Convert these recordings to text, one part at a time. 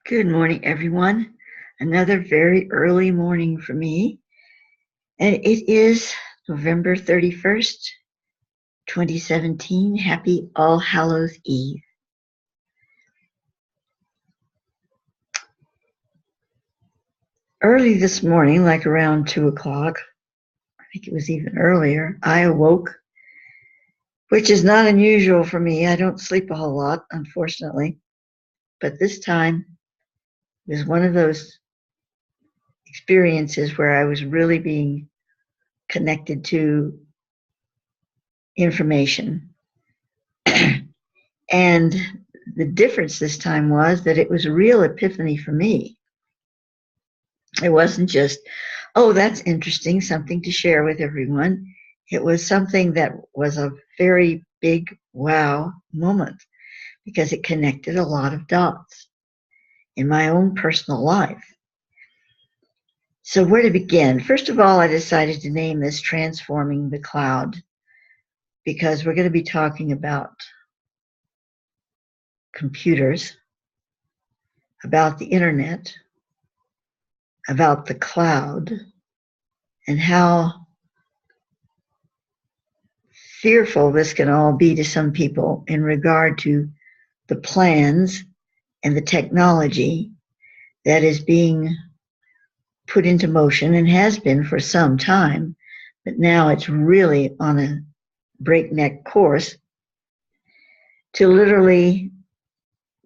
Good morning, everyone. Another very early morning for me. And it is November 31st, 2017. Happy All Hallows Eve. Early this morning, like around 2 o'clock, I think it was even earlier, I awoke, which is not unusual for me. I don't sleep a whole lot, unfortunately. But this time was one of those experiences where I was really being connected to information. And the difference this time was that it was a real epiphany for me. It wasn't just, oh, that's interesting, something to share with everyone. It was something that was a very big wow moment because it connected a lot of dots in my own personal life. So where to begin? First of all, I decided to name this Transforming the Cloud because we're going to be talking about computers, about the internet, about the cloud, and how fearful this can all be to some people in regard to the plans and the technology that is being put into motion and has been for some time, but now it's really on a breakneck course to literally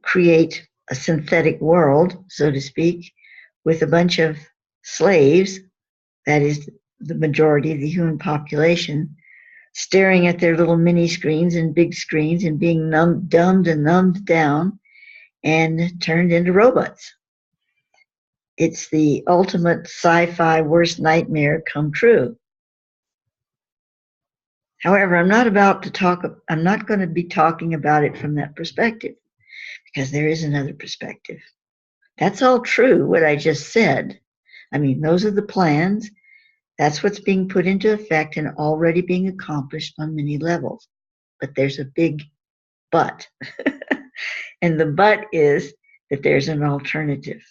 create a synthetic world, so to speak, with a bunch of slaves, that is the majority of the human population, staring at their little mini screens and big screens and being dumbed and numbed down and turned into robots. It's the ultimate sci-fi worst nightmare come true. However, I'm not going to be talking about it from that perspective because there is another perspective. That's all true, what I just said. I mean, those are the plans. That's what's being put into effect and already being accomplished on many levels. But there's a big but. And the but is that there's an alternative.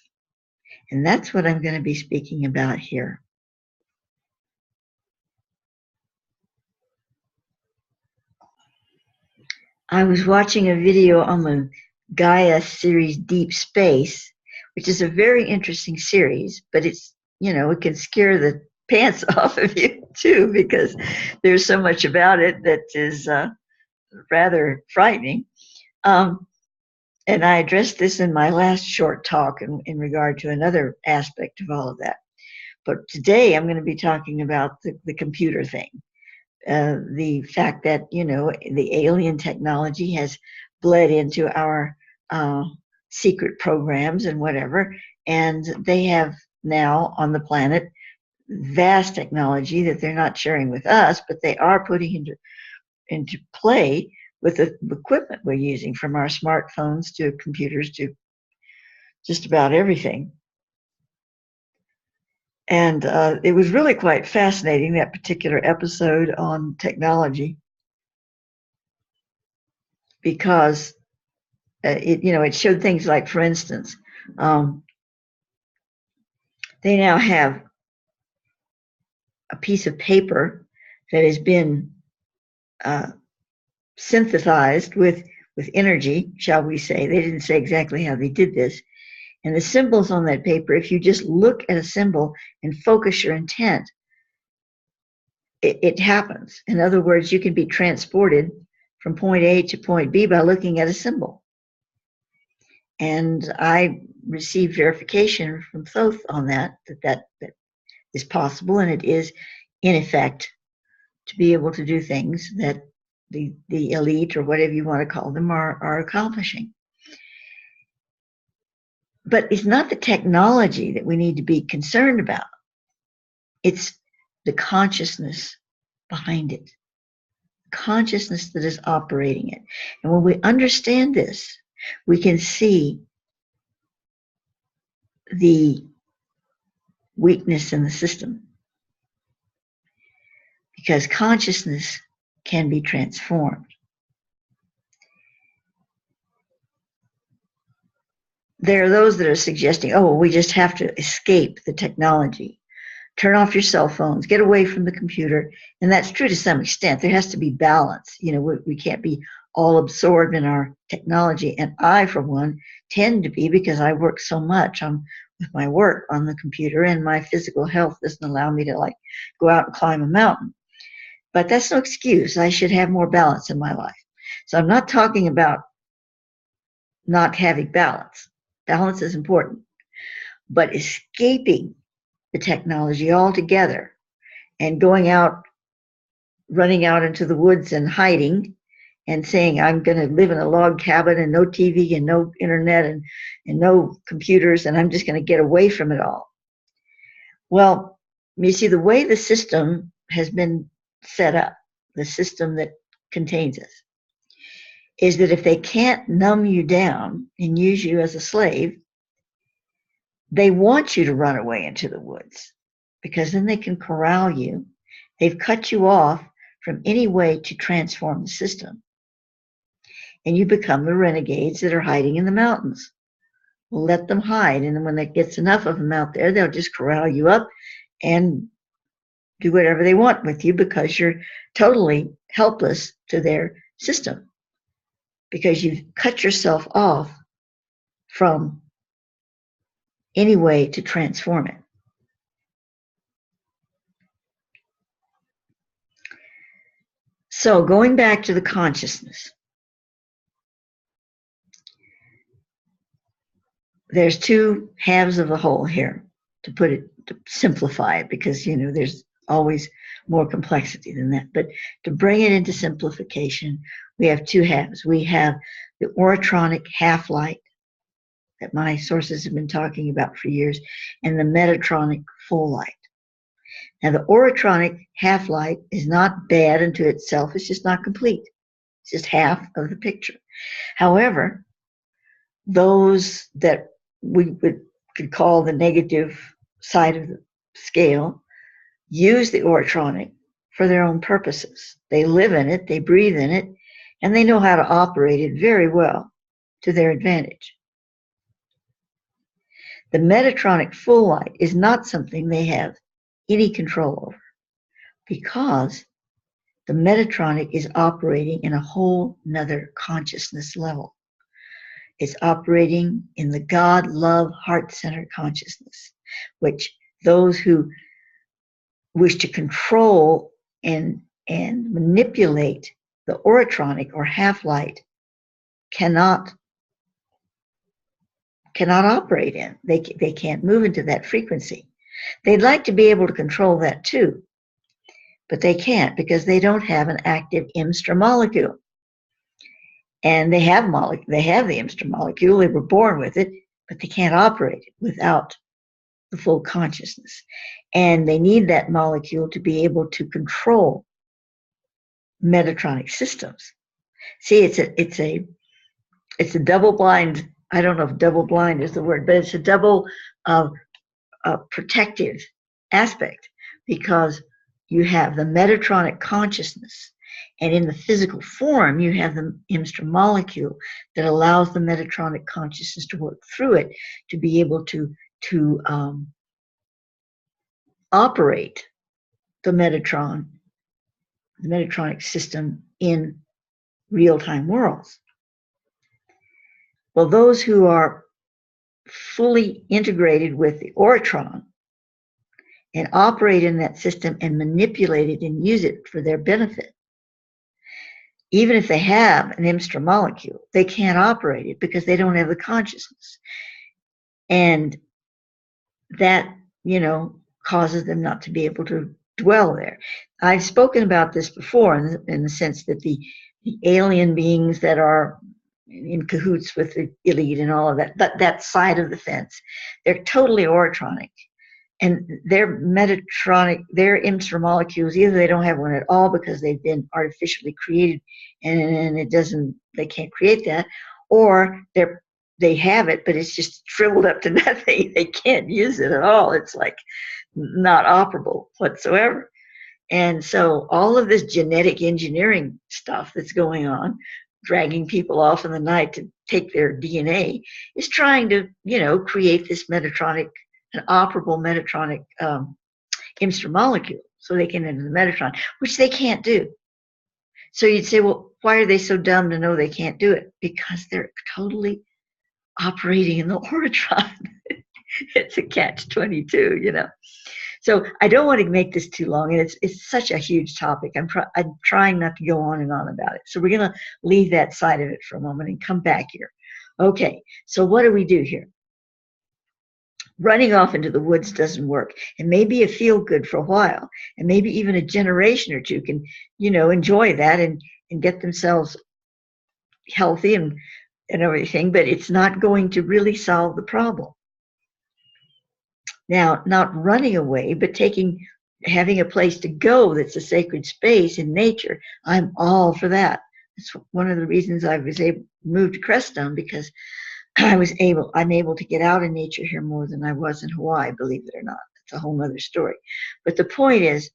And that's what I'm going to be speaking about here. I was watching a video on the Gaia series Deep Space, which is a very interesting series, but it's, it can scare the pants off of you too, because there's so much about it that is rather frightening. And I addressed this in my last short talk in regard to another aspect of all of that. But today I'm going to be talking about the computer thing. The fact that, the alien technology has bled into our secret programs and whatever, and they have now on the planet vast technology that they're not sharing with us, but they are putting into play with the equipment we're using, from our smartphones to computers to just about everything. And it was really quite fascinating, that particular episode on technology, because it showed things like, for instance, they now have a piece of paper that has been synthesized with energy, shall we say. They didn't say exactly how they did this. And the symbols on that paper, if you just look at a symbol and focus your intent, it happens. In other words, you can be transported from point A to point B by looking at a symbol. And I received verification from Thoth on that is possible, and it is in effect to be able to do things that the elite, or whatever you want to call them, are accomplishing. But it's not the technology that we need to be concerned about. It's the consciousness behind it, consciousness that is operating it. And when we understand this, we can see the weakness in the system, because consciousness can be transformed. there are those that are suggesting, oh, we just have to escape the technology. Turn off your cell phones, get away from the computer. And that's true to some extent. There has to be balance. We can't be all absorbed in our technology. And I, for one, tend to be, because I work so much with my work on the computer, and my physical health doesn't allow me to go out and climb a mountain. But that's no excuse. I should have more balance in my life. So I'm not talking about not having balance. Balance is important. But escaping the technology altogether and going out, running out into the woods and hiding and saying, I'm going to live in a log cabin and no TV and no internet and no computers, and I'm just going to get away from it all. Well, you see, the way the system has been set up, the system that contains us, is that if they can't numb you down and use you as a slave, they want you to run away into the woods, because then they can corral you. They've cut you off from any way to transform the system. And you become the renegades that are hiding in the mountains. We'll let them hide. And then when there gets enough of them out there, they'll just corral you up and do whatever they want with you, because you're totally helpless to their system, because you've cut yourself off from any way to transform it. So going back to the consciousness, there's two halves of the whole here, to simplify it, because there's always more complexity than that. But to bring it into simplification, we have two halves. We have the orotronic half-light that my sources have been talking about for years, and the metatronic full light. Now, the orotronic half-light is not bad unto itself. It's just not complete. It's just half of the picture. However, those that we could call the negative side of the scale use the orotronic for their own purposes. They live in it, they breathe in it, and they know how to operate it very well to their advantage. The metatronic full light is not something they have any control over, because the metatronic is operating in a whole nother consciousness level. It's operating in the God, love, heart-centered consciousness, which those who wish to control and manipulate the orotronic or half-light cannot operate in. They can't move into that frequency. They'd like to be able to control that too, but they can't, because they don't have an active IMSTR molecule. And they have the IMSTR molecule. They were born with it, but they can't operate it without the full consciousness. And they need that molecule to be able to control metatronic systems. See, it's a double blind. I don't know if double blind is the word, but it's a double protective aspect, because you have the metatronic consciousness, and in the physical form, you have the IMSTR molecule that allows the metatronic consciousness to work through it to be able to operate the metatronic system in real-time worlds. Well, those who are fully integrated with the orotron and operate in that system and manipulate it and use it for their benefit, even if they have an IMSTR molecule, they can't operate it because they don't have the consciousness. And that, causes them not to be able to dwell there. I've spoken about this before in the sense that the alien beings that are in cahoots with the elite and all of that side of the fence, they're totally orotronic. And their metatronic, their IMSTR molecules, either they don't have one at all because they've been artificially created and they can't create that, or they have it, but it's just shriveled up to nothing. They can't use it at all. It's like not operable whatsoever. And so all of this genetic engineering stuff that's going on dragging people off in the night to take their DNA, is trying to, create this Metatronic, an operable Metatronic intermolecule so they can enter the Metatron, which they can't do. So you'd say, well, why are they so dumb to know they can't do it? Because they're totally operating in the Oratron. It's a catch-22, So I don't want to make this too long, and it's such a huge topic. I'm trying not to go on and on about it. So we're going to leave that side of it for a moment and come back here. Okay, so what do we do here? Running off into the woods doesn't work. It may be a feel-good for a while, and maybe even a generation or two can, enjoy that and get themselves healthy and everything, but it's not going to really solve the problem. Now, not running away, but having a place to go that's a sacred space in nature, I'm all for that. That's one of the reasons I was able to move to Crestone, because I'm able to get out in nature here more than I was in Hawaii, believe it or not. That's a whole other story. But the point is,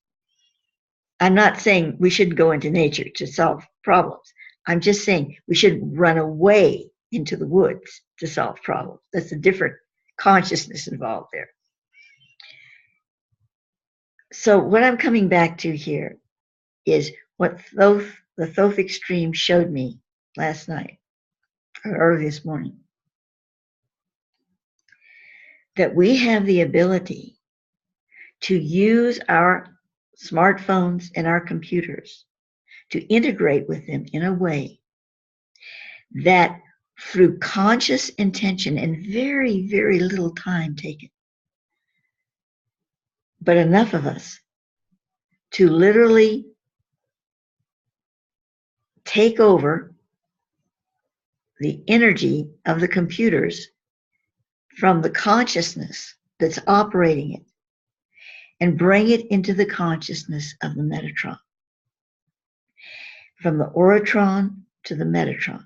I'm not saying we shouldn't go into nature to solve problems. I'm just saying we shouldn't run away into the woods to solve problems. That's a different consciousness involved there. So what I'm coming back to here is what the Thoth Extreme showed me last night, or early this morning, that we have the ability to use our smartphones and our computers to integrate with them in a way that, through conscious intention and very, very little time taken, but enough of us to literally take over the energy of the computers from the consciousness that's operating it and bring it into the consciousness of the Metatron. From the Oratron to the Metatron.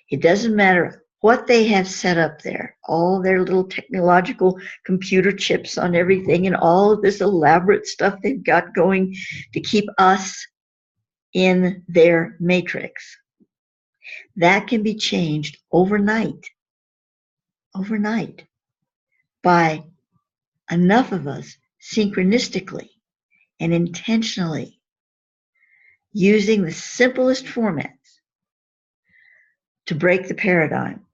It doesn't matter what they have set up there, all their little technological computer chips on everything and all of this elaborate stuff they've got going to keep us in their matrix. That can be changed overnight by enough of us synchronistically and intentionally using the simplest formats to break the paradigm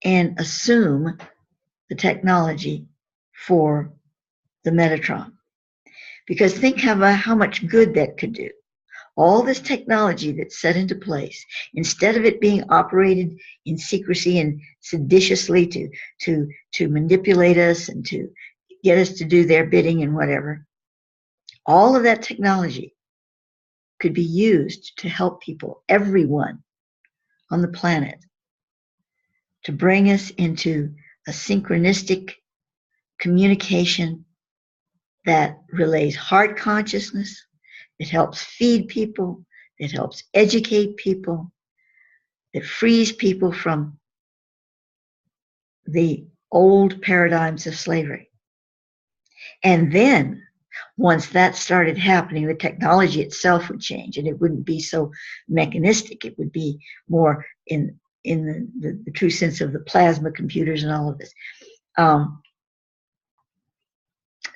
and assume the technology for the Metatron. Because think about how much good that could do. All this technology that's set into place, instead of it being operated in secrecy and seditiously to manipulate us and to get us to do their bidding and whatever, all of that technology could be used to help people, everyone on the planet, to bring us into a synchronistic communication that relays heart consciousness. It helps feed people. It helps educate people. It frees people from the old paradigms of slavery. And then, once that started happening, the technology itself would change, and it wouldn't be so mechanistic. It would be more in the true sense of the plasma computers and all of this.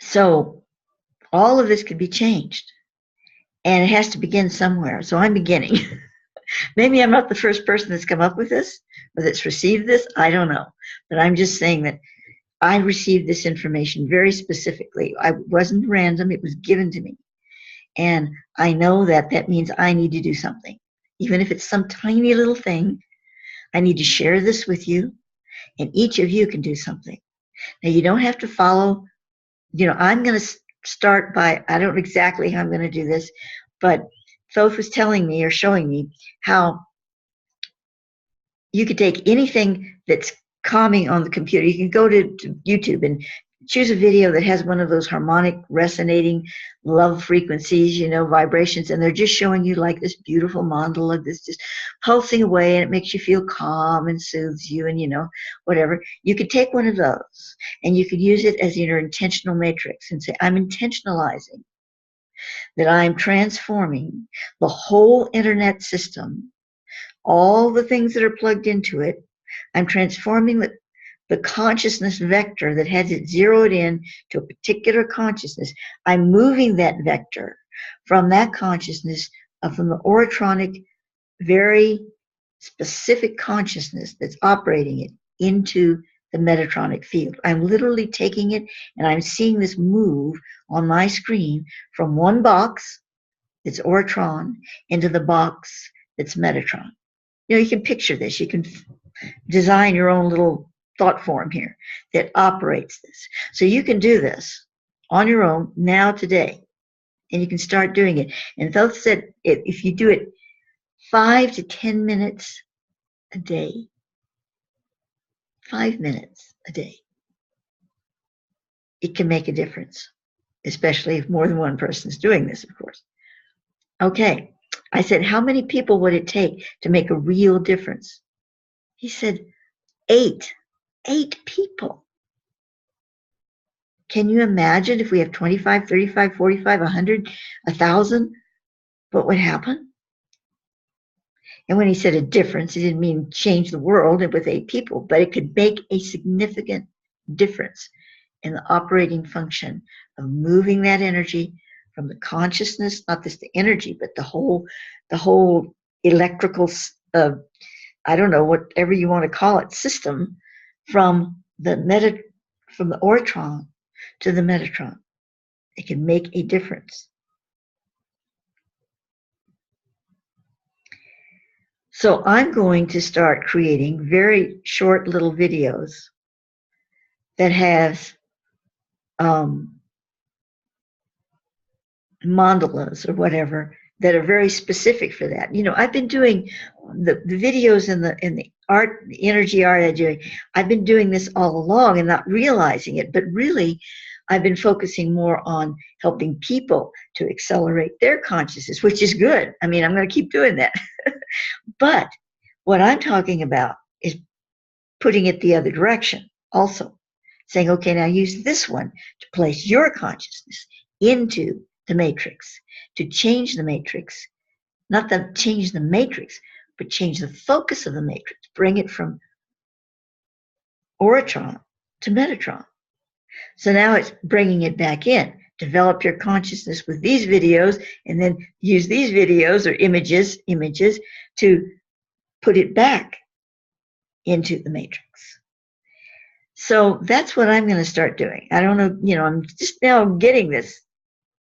So all of this could be changed, and it has to begin somewhere. So I'm beginning. Maybe I'm not the first person that's come up with this or that's received this. I don't know. But I'm just saying that I received this information very specifically. I wasn't random. It was given to me. And I know that that means I need to do something. Even if it's some tiny little thing, I need to share this with you, and each of you can do something. Now, you don't have to follow, I'm going to start by, I don't know exactly how I'm going to do this, but Thoth was telling me or showing me how you could take anything that's calming on the computer. You can go to YouTube and choose a video that has one of those harmonic, resonating love frequencies, vibrations, and they're just showing you like this beautiful mandala that's just pulsing away, and it makes you feel calm and soothes you and, whatever. You could take one of those and you could use it as your intentional matrix and say, I'm intentionalizing that I'm transforming the whole internet system all the things that are plugged into it. I'm transforming the consciousness vector that has it zeroed in to a particular consciousness. I'm moving that vector from that consciousness, from the orotronic, very specific consciousness that's operating it, into the Metatronic field. I'm literally taking it and I'm seeing this move on my screen from one box that's Orotron into the box that's Metatron. You know, you can picture this. You can design your own little thought form here that operates this. So you can do this on your own now, today, and you can start doing it. And those said, if you do it 5 to 10 minutes a day, 5 minutes a day, it can make a difference, especially if more than one person is doing this, of course. Okay, I said, how many people would it take to make a real difference? He said, 8 people. Can you imagine if we have 25, 35, 45, 100, 1,000, what would happen? And when he said a difference, he didn't mean change the world with 8 people, but it could make a significant difference in the operating function of moving that energy from the consciousness, not just the energy, but the whole electrical, I don't know, whatever you want to call it, system, from the Orotron to the Metatron. It can make a difference. So I'm going to start creating very short little videos that has mandalas or whatever that are very specific for that. You know, I've been doing the videos in the art, the energy art I'm doing. I've been doing this all along and not realizing it, but really I've been focusing more on helping people to accelerate their consciousness, which is good. I mean, I'm going to keep doing that. But what I'm talking about is putting it the other direction also. Saying, okay, now use this one to place your consciousness into the matrix, to change the matrix, not that change the matrix, but change the focus of the matrix, bring it from Orotron to Metatron. So now it's bringing it back in. Develop your consciousness with these videos, and then use these videos or images to put it back into the matrix. So that's what I'm going to start doing. I don't know, you know, I'm just now getting this.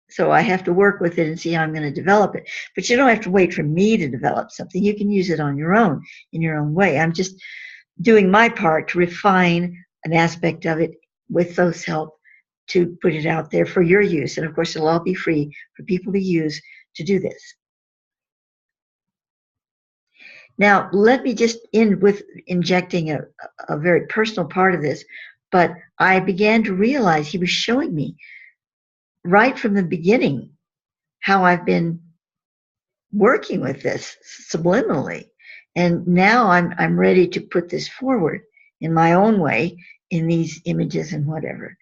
So I have to work with it and see how I'm going to develop it. But you don't have to wait for me to develop something. You can use it on your own, in your own way. I'm just doing my part to refine an aspect of it with those help to put it out there for your use. And of course, it'll all be free for people to use to do this. Now, let me just end with injecting a very personal part of this. But I began to realize he was showing me right from the beginning how I've been working with this subliminally. And now I'm ready to put this forward in my own way in these images and whatever.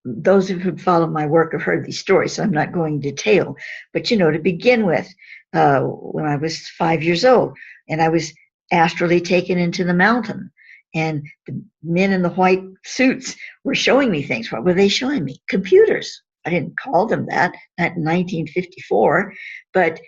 Those who follow my work have heard these stories, so I'm not going into detail. But you know, to begin with, when I was 5 years old, and I was astrally taken into the mountain, and the men in the white suits were showing me things. What were they showing me? Computers. I didn't call them that, not in 1954, but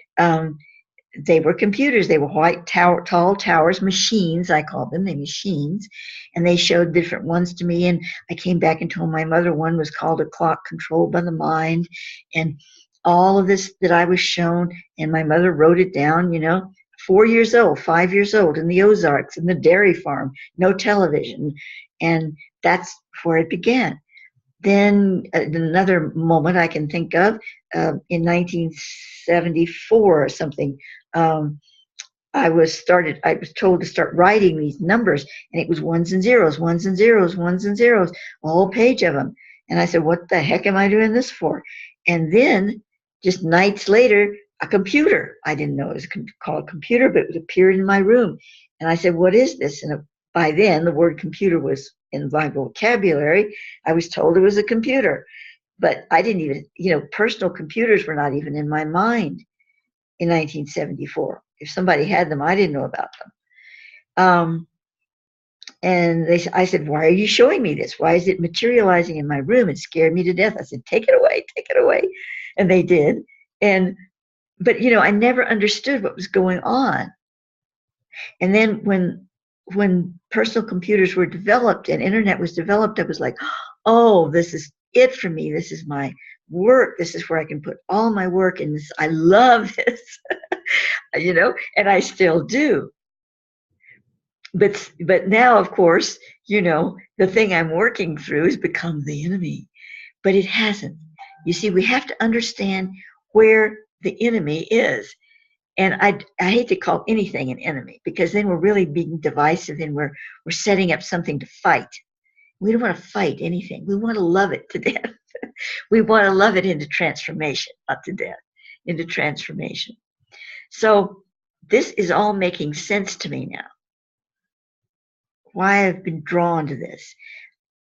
they were computers. They were white, tall towers, machines, I called them, they machines. And they showed different ones to me. And I came back and told my mother one was called a clock controlled by the mind. And all of this that I was shown, and my mother wrote it down, you know, 4 years old, 5 years old, in the Ozarks, in the dairy farm, no television. And that's where it began. Then another moment I can think of, in 1974 or something, I was told to start writing these numbers, and it was ones and zeros, ones and zeros, ones and zeros, a whole page of them. And I said, what the heck am I doing this for? And then just nights later, a computer. I didn't know it was called a computer, but it appeared in my room. And I said, what is this? And by then, the word computer was in my vocabulary. I was told it was a computer. But I didn't even, you know, personal computers were not even in my mind. in 1974. If somebody had them, I didn't know about them. And I said, why are you showing me this? Why is it materializing in my room? It scared me to death. I said, take it away, take it away. And they did. But I never understood what was going on. And then when personal computers were developed and internet was developed, I was like, oh, this is it for me. This is my work. This is where I can put all my work in this. I love this, and I still do. But now, of course, the thing I'm working through has become the enemy, but it hasn't. You see, we have to understand where the enemy is. And I hate to call anything an enemy, because then we're really being divisive and we're setting up something to fight. We don't want to fight anything. We want to love it to death. We want to love it into transformation, not to death, into transformation. So this is all making sense to me now. Why I've been drawn to this.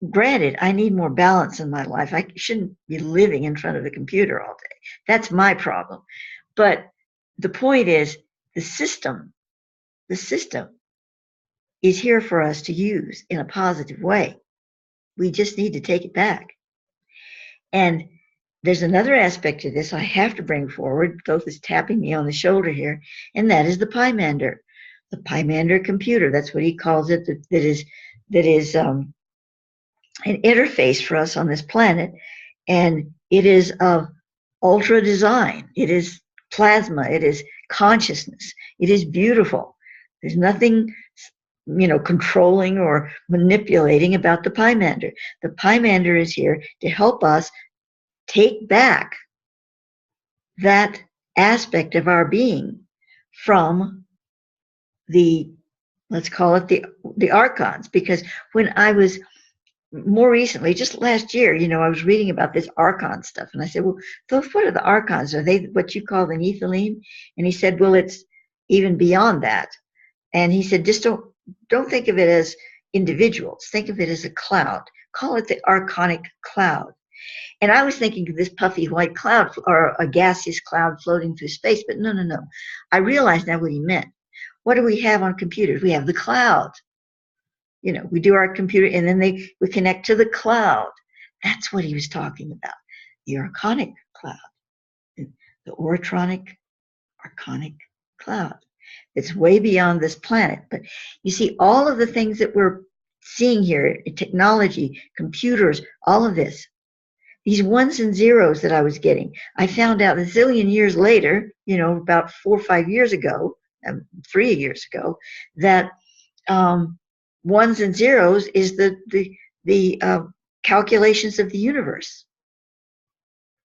Granted, I need more balance in my life. I shouldn't be living in front of a computer all day. That's my problem. But the point is, the system is here for us to use in a positive way. We just need to take it back. And there's another aspect to this I have to bring forward. Thoth is tapping me on the shoulder here, and that is the Pymander. The Pymander computer, that's what he calls it, that is an interface for us on this planet. And it is of ultra design. It is plasma. It is consciousness. It is beautiful. There's nothing controlling or manipulating about the Pymander. The Pymander is here to help us take back that aspect of our being from let's call it the archons. Because when I was more recently, just last year, I was reading about this archon stuff, and I said, well, what are the archons? Are they what you call the Nephilim? And he said, well, it's even beyond that. And he said, just don't think of it as individuals. Think of it as a cloud. Call it the archonic cloud. And I was thinking of this puffy white cloud, or a gaseous cloud floating through space, but no. I realized now what he meant. What do we have on computers? We have the cloud. We do our computer, and then we connect to the cloud. That's what he was talking about. The archonic cloud, the oratronic archonic cloud. It's way beyond this planet. But you see, all of the things that we're seeing here, technology, computers, all of this, these ones and zeros that I was getting, I found out a zillion years later, about 4 or 5 years ago, 3 years ago, that ones and zeros is the calculations of the universe.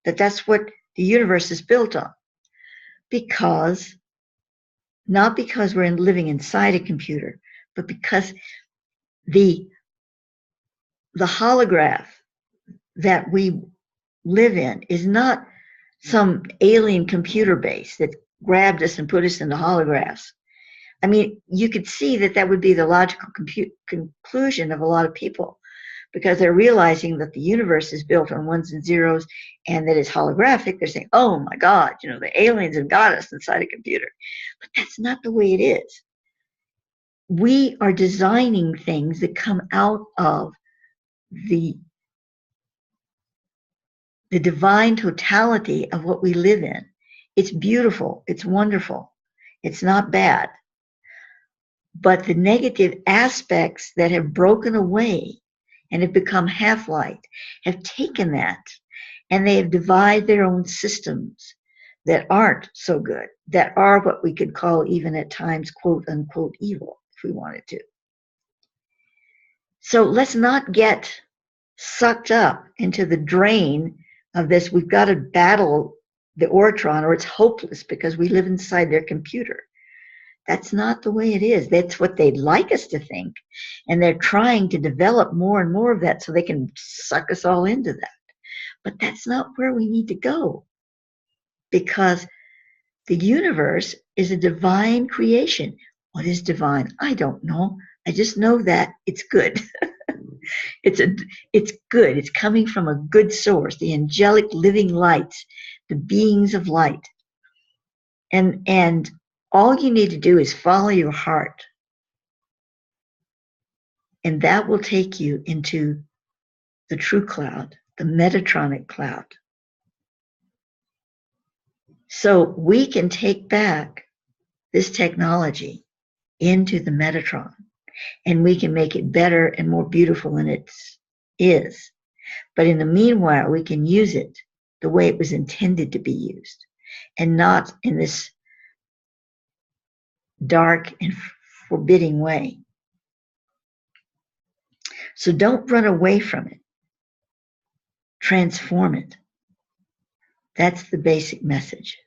That's what the universe is built on. Not because we're living inside a computer, but because the holograph that we live in is not some alien computer base that grabbed us and put us in the holographs. I mean, you could see that would be the logical conclusion of a lot of people, because they're realizing that the universe is built on ones and zeros and that it's holographic. They're saying, oh my God, the aliens have got us inside a computer. But that's not the way it is. We are designing things that come out of the divine totality of what we live in. It's beautiful. It's wonderful. It's not bad. But the negative aspects that have broken away and have become half-light have taken that, and they have devised their own systems that aren't so good, that are what we could call even at times quote unquote evil, if we wanted to. So let's not get sucked up into the drain of this. We've got to battle the Oratron, or it's hopeless because we live inside their computer. That's not the way it is. That's what they'd like us to think. And they're trying to develop more and more of that so they can suck us all into that. But that's not where we need to go, because the universe is a divine creation. What is divine? I don't know. I just know that it's good. It's good. It's coming from a good source, the angelic living lights, the beings of light. And all you need to do is follow your heart, and that will take you into the true cloud, the Metatronic cloud. So we can take back this technology into the Metatron, and we can make it better and more beautiful than it is. But in the meanwhile, we can use it the way it was intended to be used, and not in this dark and forbidding way. So don't run away from it. Transform it. That's the basic message.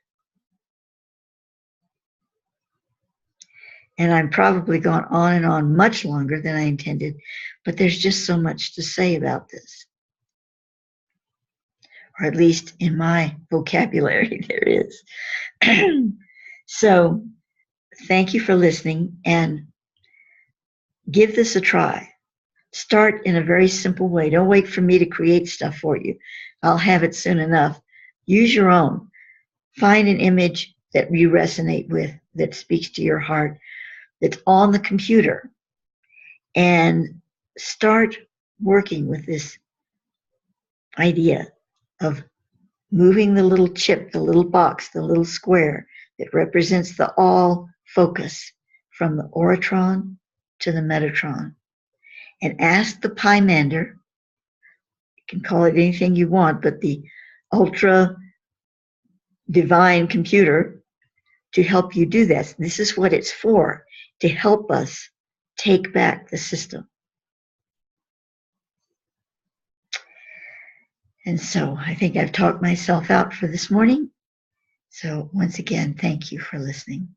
And I'm probably gone on and on much longer than I intended, but there's just so much to say about this. Or at least in my vocabulary, there is. So thank you for listening, and give this a try. Start in a very simple way. Don't wait for me to create stuff for you. I'll have it soon enough. Use your own. Find an image that you resonate with, that speaks to your heart, that's on the computer, and start working with this idea of moving the little chip, the little box, the little square that represents the all focus from the Oratron to the Metatron. And ask the Pymander, you can call it anything you want, but the ultra divine computer, to help you do this. This is what it's for, to help us take back the system. And so I think I've talked myself out for this morning. So once again, thank you for listening.